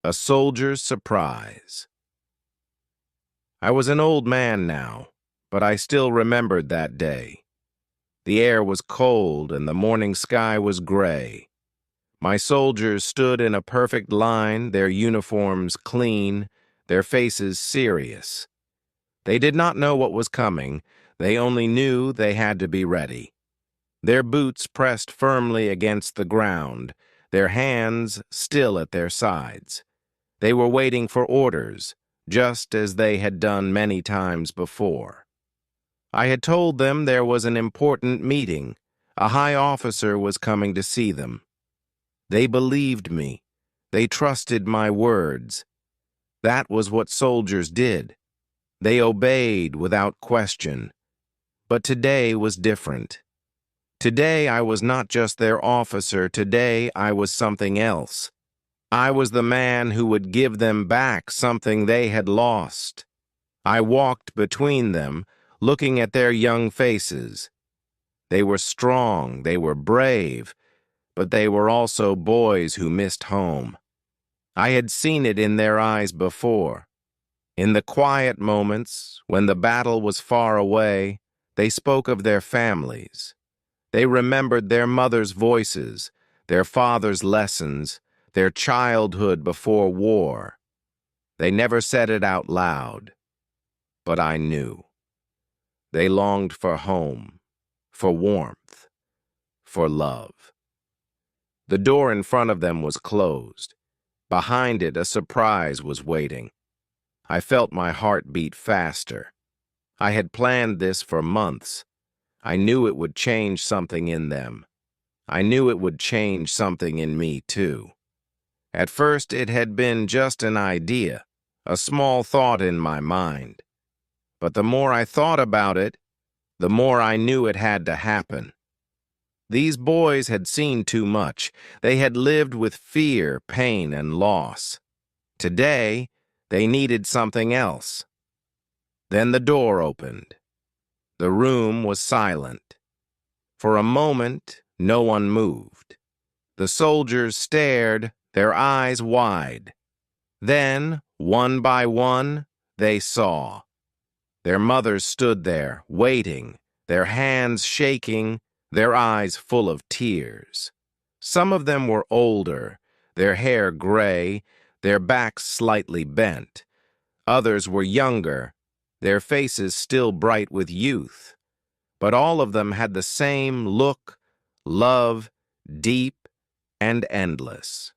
A soldier's surprise. I was an old man now, but I still remembered that day. The air was cold and the morning sky was gray. My soldiers stood in a perfect line, their uniforms clean, their faces serious. They did not know what was coming, they only knew they had to be ready. Their boots pressed firmly against the ground, their hands still at their sides. They were waiting for orders, just as they had done many times before. I had told them there was an important meeting. A high officer was coming to see them. They believed me. They trusted my words. That was what soldiers did. They obeyed without question. But today was different. Today I was not just their officer. Today I was something else. I was the man who would give them back something they had lost. I walked between them, looking at their young faces. They were strong, they were brave, but they were also boys who missed home. I had seen it in their eyes before. In the quiet moments, when the battle was far away, they spoke of their families. They remembered their mothers' voices, their fathers' lessons, their childhood before war. They never said it out loud, but I knew. They longed for home, for warmth, for love. The door in front of them was closed. Behind it, a surprise was waiting. I felt my heart beat faster. I had planned this for months. I knew it would change something in them. I knew it would change something in me, too. At first, it had been just an idea, a small thought in my mind. But the more I thought about it, the more I knew it had to happen. These boys had seen too much. They had lived with fear, pain, and loss. Today, they needed something else. Then the door opened. The room was silent. For a moment, no one moved. The soldiers stared, their eyes wide. Then, one by one, they saw. Their mothers stood there, waiting, their hands shaking, their eyes full of tears. Some of them were older, their hair gray, their backs slightly bent. Others were younger, their faces still bright with youth. But all of them had the same look, love, deep and endless.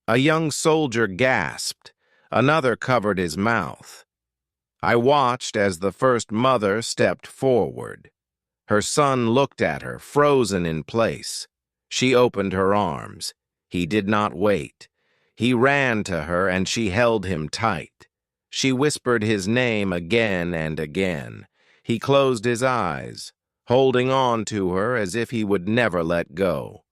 A young soldier gasped. Another covered his mouth. I watched as the first mother stepped forward. Her son looked at her, frozen in place. She opened her arms. He did not wait. He ran to her, and she held him tight. She whispered his name again and again. He closed his eyes, holding on to her as if he would never let go.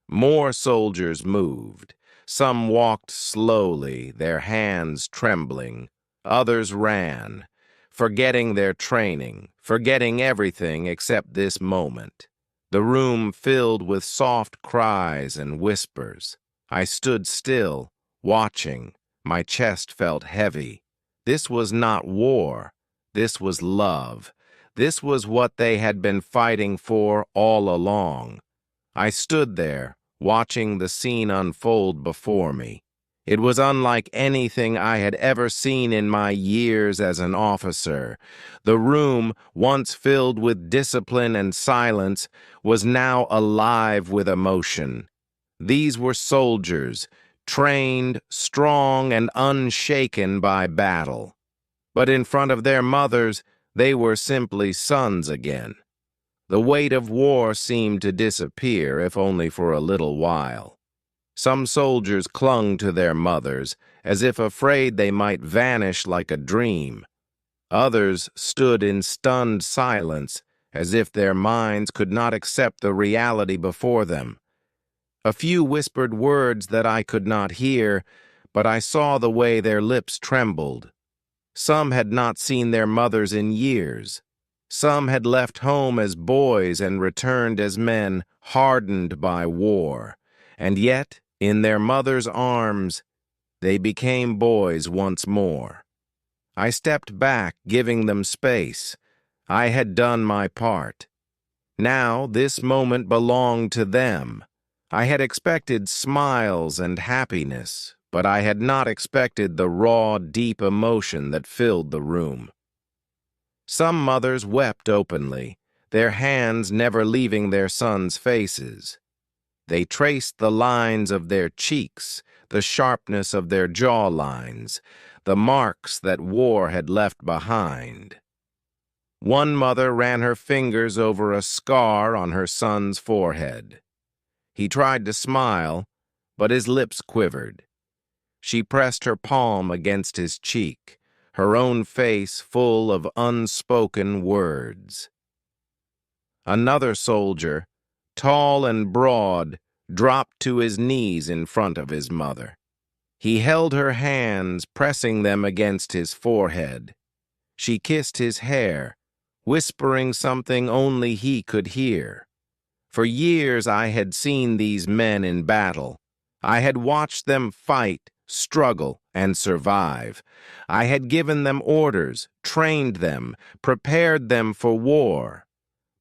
More soldiers moved. Some walked slowly, their hands trembling. Others ran, forgetting their training, forgetting everything except this moment. The room filled with soft cries and whispers. I stood still, watching. My chest felt heavy. This was not war. This was love. This was what they had been fighting for all along. I stood there, watching the scene unfold before me. It was unlike anything I had ever seen in my years as an officer. The room, once filled with discipline and silence, was now alive with emotion. These were soldiers, trained, strong, and unshaken by battle. But in front of their mothers, they were simply sons again. The weight of war seemed to disappear, if only for a little while. Some soldiers clung to their mothers, as if afraid they might vanish like a dream. Others stood in stunned silence, as if their minds could not accept the reality before them. A few whispered words that I could not hear, but I saw the way their lips trembled. Some had not seen their mothers in years. Some had left home as boys and returned as men, hardened by war. And yet, in their mother's arms, They became boys once more. I stepped back, giving them space. I had done my part. Now this moment belonged to them. I had expected smiles and happiness, but I had not expected the raw, deep emotion that filled the room. Some mothers wept openly, their hands never leaving their sons' faces. They traced the lines of their cheeks, the sharpness of their jawlines, the marks that war had left behind. One mother ran her fingers over a scar on her son's forehead. He tried to smile, but his lips quivered. She pressed her palm against his cheek, her own face full of unspoken words. Another soldier, tall and broad, dropped to his knees in front of his mother. He held her hands, pressing them against his forehead. She kissed his hair, whispering something only he could hear. For years I had seen these men in battle. I had watched them fight, struggle, and survive. I had given them orders, trained them, prepared them for war.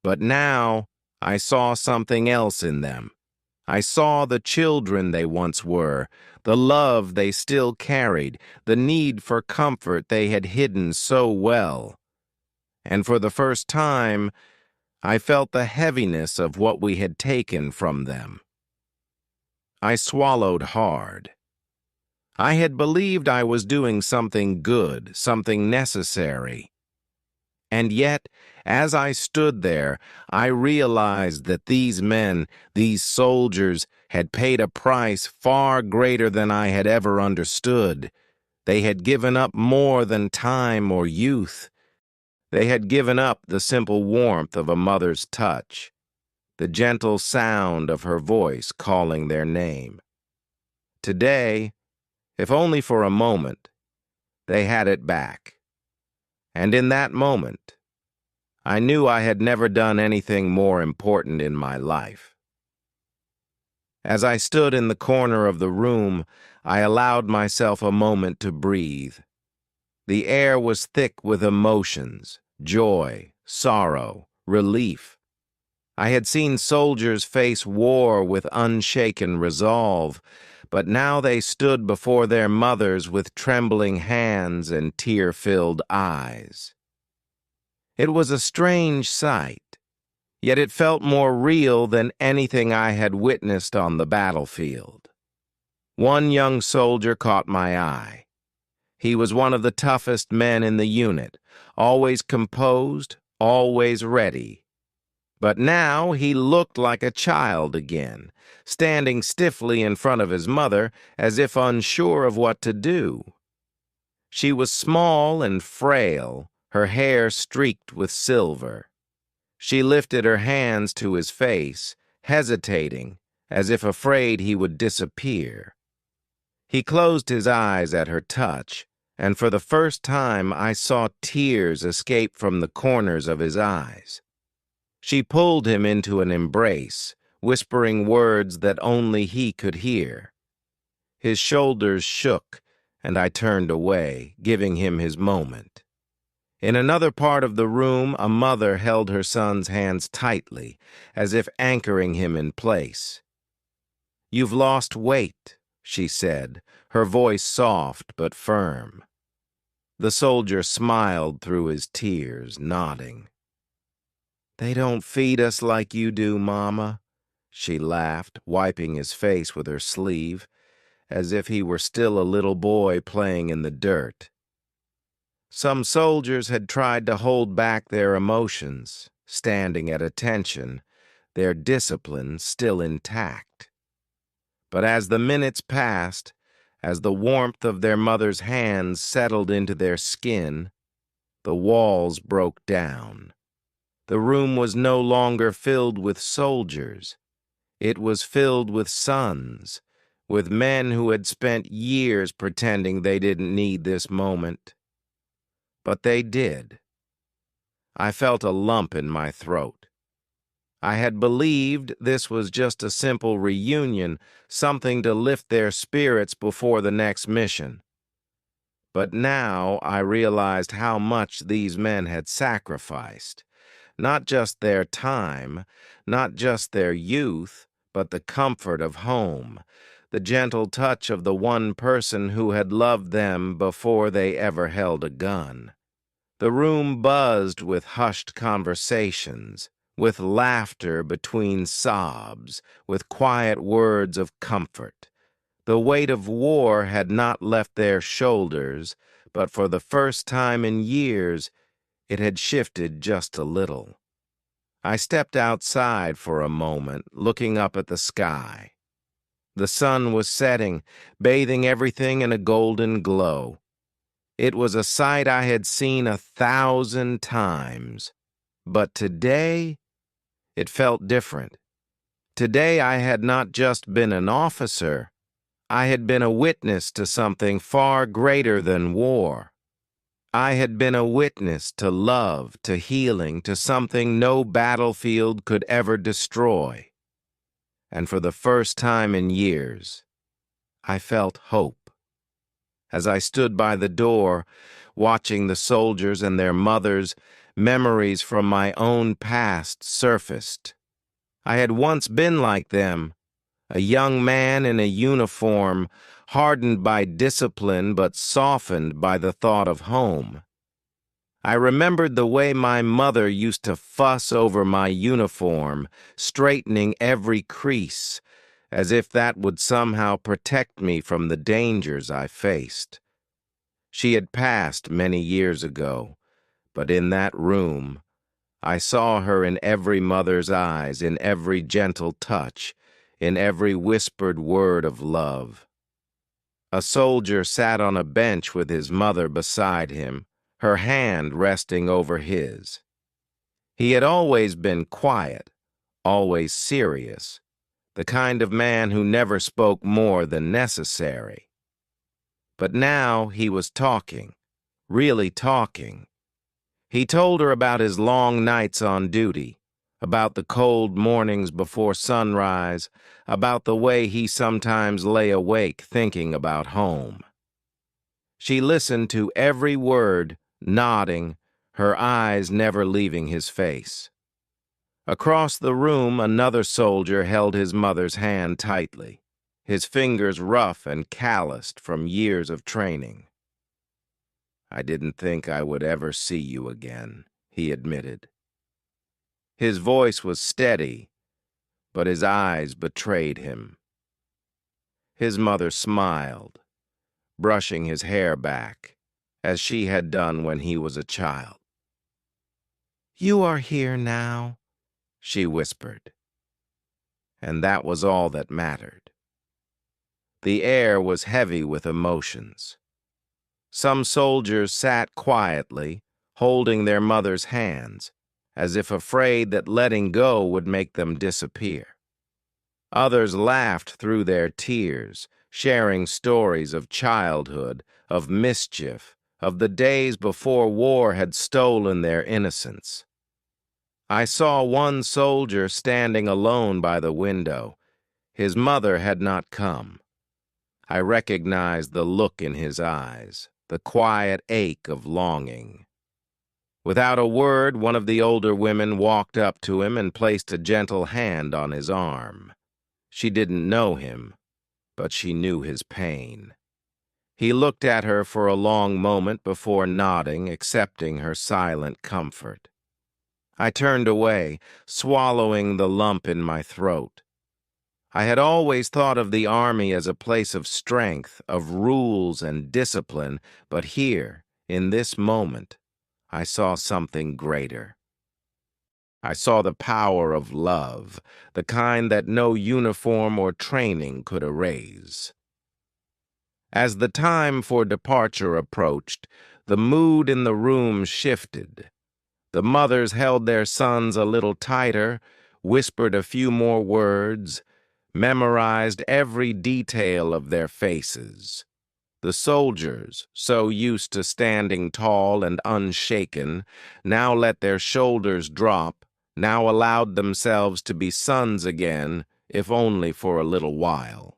But now I saw something else in them. I saw the children they once were, the love they still carried, the need for comfort they had hidden so well. And for the first time, I felt the heaviness of what we had taken from them. I swallowed hard. I had believed I was doing something good, something necessary. And yet, as I stood there, I realized that these men, these soldiers, had paid a price far greater than I had ever understood. They had given up more than time or youth. They had given up the simple warmth of a mother's touch, the gentle sound of her voice calling their name. Today, if only for a moment, they had it back. And in that moment, I knew I had never done anything more important in my life. As I stood in the corner of the room, I allowed myself a moment to breathe. The air was thick with emotions, joy, sorrow, relief. I had seen soldiers face war with unshaken resolve, but now they stood before their mothers with trembling hands and tear-filled eyes. It was a strange sight, yet it felt more real than anything I had witnessed on the battlefield. One young soldier caught my eye. He was one of the toughest men in the unit, always composed, always ready. But now he looked like a child again, standing stiffly in front of his mother as if unsure of what to do. She was small and frail, her hair streaked with silver. She lifted her hands to his face, hesitating, as if afraid he would disappear. He closed his eyes at her touch, and for the first time I saw tears escape from the corners of his eyes. She pulled him into an embrace, whispering words that only he could hear. His shoulders shook, and I turned away, giving him his moment. In another part of the room, a mother held her son's hands tightly, as if anchoring him in place. "You've lost weight," she said, her voice soft but firm. The soldier smiled through his tears, nodding. "They don't feed us like you do, Mama," she laughed, wiping his face with her sleeve, as if he were still a little boy playing in the dirt. Some soldiers had tried to hold back their emotions, standing at attention, their discipline still intact. But as the minutes passed, as the warmth of their mother's hands settled into their skin, the walls broke down. The room was no longer filled with soldiers. It was filled with sons, with men who had spent years pretending they didn't need this moment. But they did. I felt a lump in my throat. I had believed this was just a simple reunion, something to lift their spirits before the next mission. But now I realized how much these men had sacrificed. Not just their time, not just their youth, but the comfort of home, the gentle touch of the one person who had loved them before they ever held a gun. The room buzzed with hushed conversations, with laughter between sobs, with quiet words of comfort. The weight of war had not left their shoulders, but for the first time in years, it had shifted just a little. I stepped outside for a moment, looking up at the sky. The sun was setting, bathing everything in a golden glow. It was a sight I had seen 1,000 times, but today it felt different. Today I had not just been an officer, I had been a witness to something far greater than war. I had been a witness to love, to healing, to something no battlefield could ever destroy. And for the first time in years, I felt hope. As I stood by the door, watching the soldiers and their mothers, memories from my own past surfaced. I had once been like them, a young man in a uniform, hardened by discipline but softened by the thought of home. I remembered the way my mother used to fuss over my uniform, straightening every crease, as if that would somehow protect me from the dangers I faced. She had passed many years ago, but in that room, I saw her in every mother's eyes, in every gentle touch, in every whispered word of love. A soldier sat on a bench with his mother beside him, her hand resting over his. He had always been quiet, always serious, the kind of man who never spoke more than necessary. But now he was talking, really talking. He told her about his long nights on duty, about the cold mornings before sunrise, about the way he sometimes lay awake thinking about home. She listened to every word, nodding, her eyes never leaving his face. Across the room, another soldier held his mother's hand tightly, his fingers rough and calloused from years of training. "I didn't think I would ever see you again," he admitted. His voice was steady, but his eyes betrayed him. His mother smiled, brushing his hair back, as she had done when he was a child. "You are here now," she whispered. And that was all that mattered. The air was heavy with emotions. Some soldiers sat quietly, holding their mother's hands, as if afraid that letting go would make them disappear. Others laughed through their tears, sharing stories of childhood, of mischief, of the days before war had stolen their innocence. I saw one soldier standing alone by the window. His mother had not come. I recognized the look in his eyes, the quiet ache of longing. Without a word, one of the older women walked up to him and placed a gentle hand on his arm. She didn't know him, but she knew his pain. He looked at her for a long moment before nodding, accepting her silent comfort. I turned away, swallowing the lump in my throat. I had always thought of the army as a place of strength, of rules and discipline, but here, in this moment, I saw something greater. I saw the power of love, the kind that no uniform or training could erase. As the time for departure approached, the mood in the room shifted. The mothers held their sons a little tighter, whispered a few more words, memorized every detail of their faces. The soldiers, so used to standing tall and unshaken, now let their shoulders drop, now allowed themselves to be sons again, if only for a little while.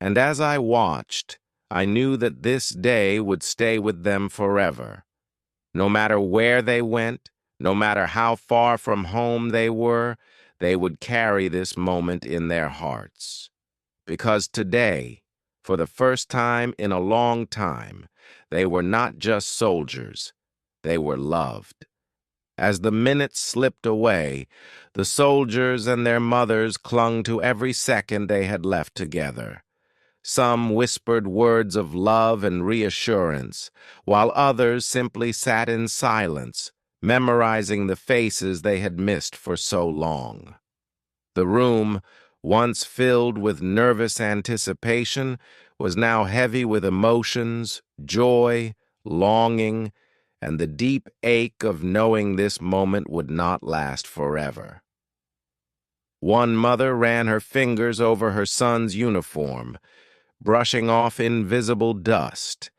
And as I watched, I knew that this day would stay with them forever. No matter where they went, no matter how far from home they would carry this moment in their hearts. Because today, for the first time in a long time, they were not just soldiers, they were loved. As the minutes slipped away, the soldiers and their mothers clung to every second they had left together. Some whispered words of love and reassurance, while others simply sat in silence, memorizing the faces they had missed for so long. The room, once filled with nervous anticipation, was now heavy with emotions, joy, longing, and the deep ache of knowing this moment would not last forever. One mother ran her fingers over her son's uniform, brushing off invisible dust,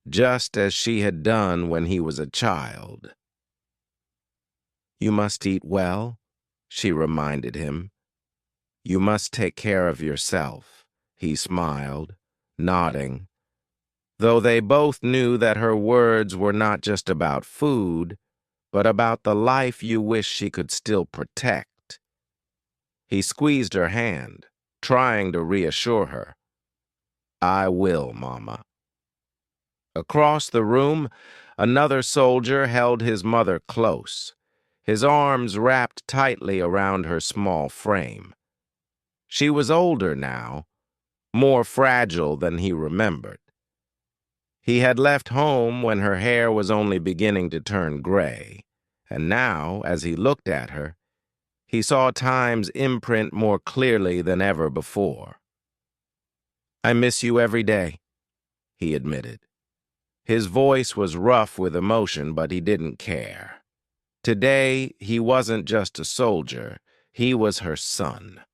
just as she had done when he was a child. "You must eat well," she reminded him. "You must take care of yourself," he smiled, nodding, though they both knew that her words were not just about food, but about the life you wish she could still protect. He squeezed her hand, trying to reassure her. "I will, Mama." Across the room, another soldier held his mother close, his arms wrapped tightly around her small frame. She was older now, more fragile than he remembered. He had left home when her hair was only beginning to turn gray, and now, as he looked at her, he saw time's imprint more clearly than ever before. "I miss you every day," he admitted. His voice was rough with emotion, but he didn't care. Today, he wasn't just a soldier, he was her son.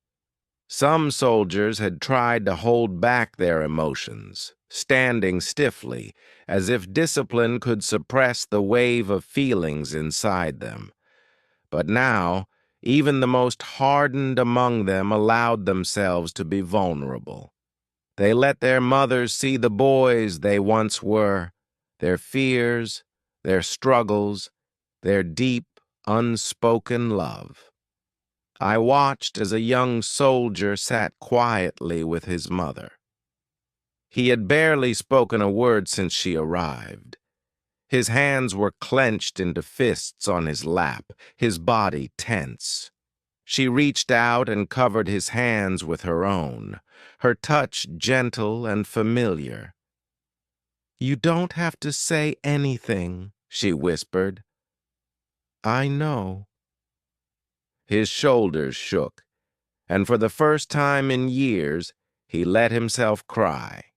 Some soldiers had tried to hold back their emotions, standing stiffly, as if discipline could suppress the wave of feelings inside them. But now, even the most hardened among them allowed themselves to be vulnerable. They let their mothers see the boys they once were, their fears, their struggles, their deep, unspoken love. I watched as a young soldier sat quietly with his mother. He had barely spoken a word since she arrived. His hands were clenched into fists on his lap, his body tense. She reached out and covered his hands with her own, her touch gentle and familiar. "You don't have to say anything," she whispered. "I know." His shoulders shook, and for the first time in years, he let himself cry.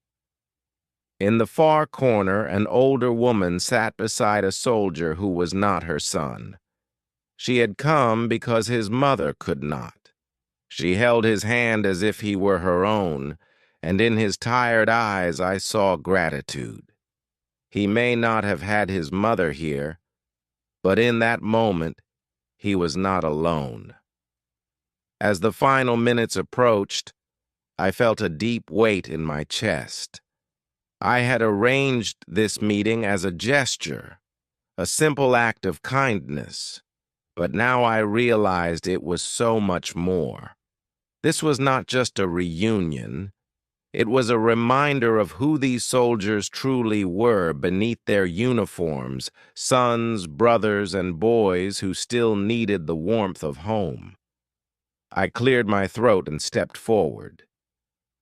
In the far corner, an older woman sat beside a soldier who was not her son. She had come because his mother could not. She held his hand as if he were her own, and in his tired eyes I saw gratitude. He may not have had his mother here, but in that moment, he was not alone. As the final minutes approached, I felt a deep weight in my chest. I had arranged this meeting as a gesture, a simple act of kindness, but now I realized it was so much more. This was not just a reunion. It was a reminder of who these soldiers truly were beneath their uniforms, sons, brothers, and boys who still needed the warmth of home. I cleared my throat and stepped forward.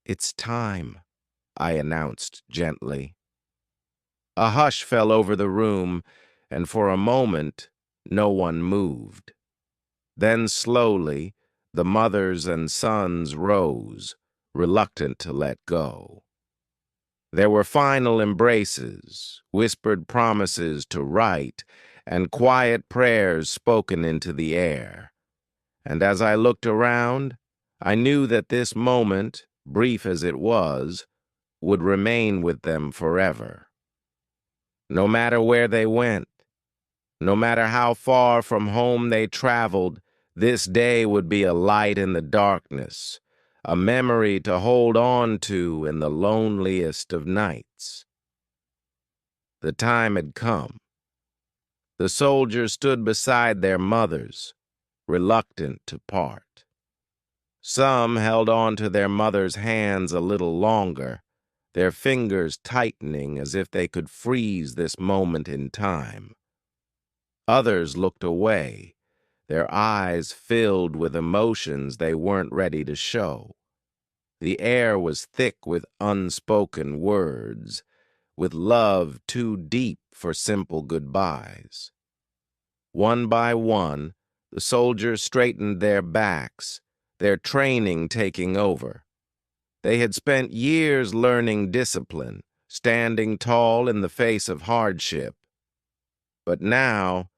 "It's time," I announced gently. A hush fell over the room, and for a moment, no one moved. Then slowly, the mothers and sons rose, reluctant to let go. There were final embraces, whispered promises to write, and quiet prayers spoken into the air. And as I looked around, I knew that this moment, brief as it was, would remain with them forever. No matter where they went, no matter how far from home they traveled, This day would be a light in the darkness, a memory to hold on to in the loneliest of nights. The time had come. The soldiers stood beside their mothers, reluctant to part. Some held on to their mothers' hands a little longer, their fingers tightening as if they could freeze this moment in time. Others looked away, their eyes filled with emotions they weren't ready to show. The air was thick with unspoken words, with love too deep for simple goodbyes. One by one, the soldiers straightened their backs, their training taking over. They had spent years learning discipline, standing tall in the face of hardship. But now,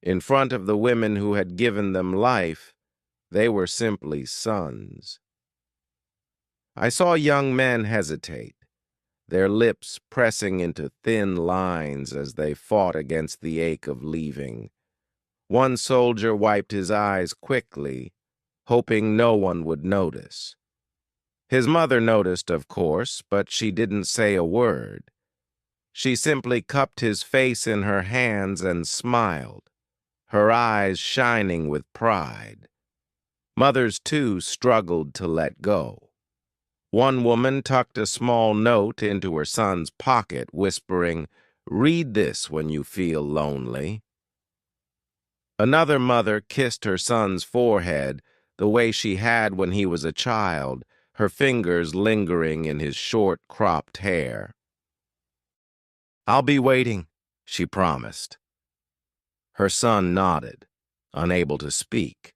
in front of the women who had given them life, they were simply sons. I saw young men hesitate, their lips pressing into thin lines as they fought against the ache of leaving. One soldier wiped his eyes quickly, hoping no one would notice. His mother noticed, of course, but she didn't say a word. She simply cupped his face in her hands and smiled, her eyes shining with pride. Mothers, too, struggled to let go. One woman tucked a small note into her son's pocket, whispering, "Read this when you feel lonely." Another mother kissed her son's forehead the way she had when he was a child, her fingers lingering in his short, cropped hair. "I'll be waiting," she promised. Her son nodded, unable to speak.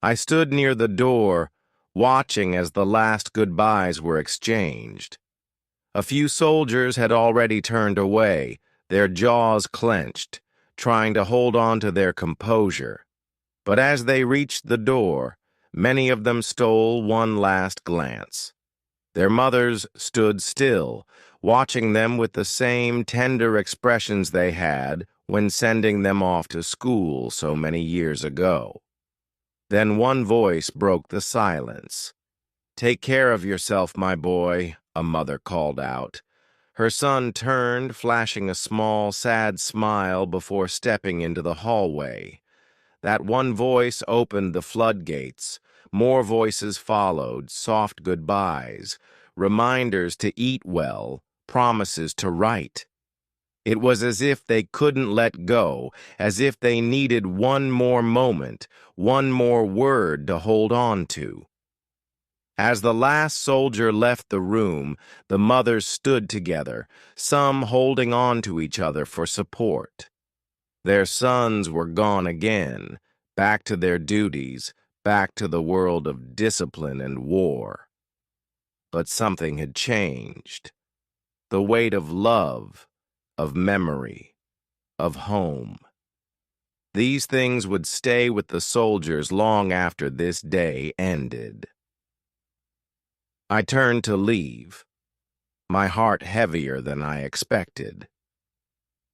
I stood near the door, watching as the last goodbyes were exchanged. A few soldiers had already turned away, their jaws clenched, trying to hold on to their composure. But as they reached the door, many of them stole one last glance. Their mothers stood still, watching them with the same tender expressions they had when sending them off to school so many years ago. Then one voice broke the silence. "Take care of yourself, my boy," a mother called out. Her son turned, flashing a small, sad smile before stepping into the hallway. That one voice opened the floodgates. More voices followed, soft goodbyes, reminders to eat well, promises to write. It was as if they couldn't let go, as if they needed one more moment, one more word to hold on to. As the last soldier left the room, the mothers stood together, some holding on to each other for support. Their sons were gone again, back to their duties, back to the world of discipline and war. But something had changed. The weight of love, of memory, of home. These things would stay with the soldiers long after this day ended. I turned to leave, my heart heavier than I expected.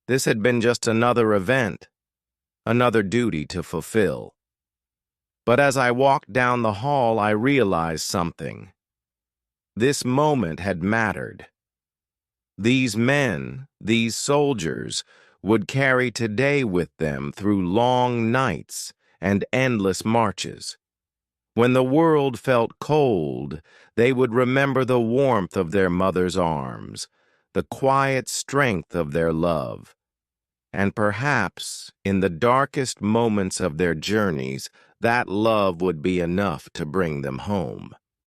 This had been just another event, another duty to fulfill. But as I walked down the hall, I realized something. This moment had mattered. These men, these soldiers, would carry today with them through long nights and endless marches. When the world felt cold, they would remember the warmth of their mother's arms, the quiet strength of their love. And perhaps, in the darkest moments of their journeys, that love would be enough to bring them home.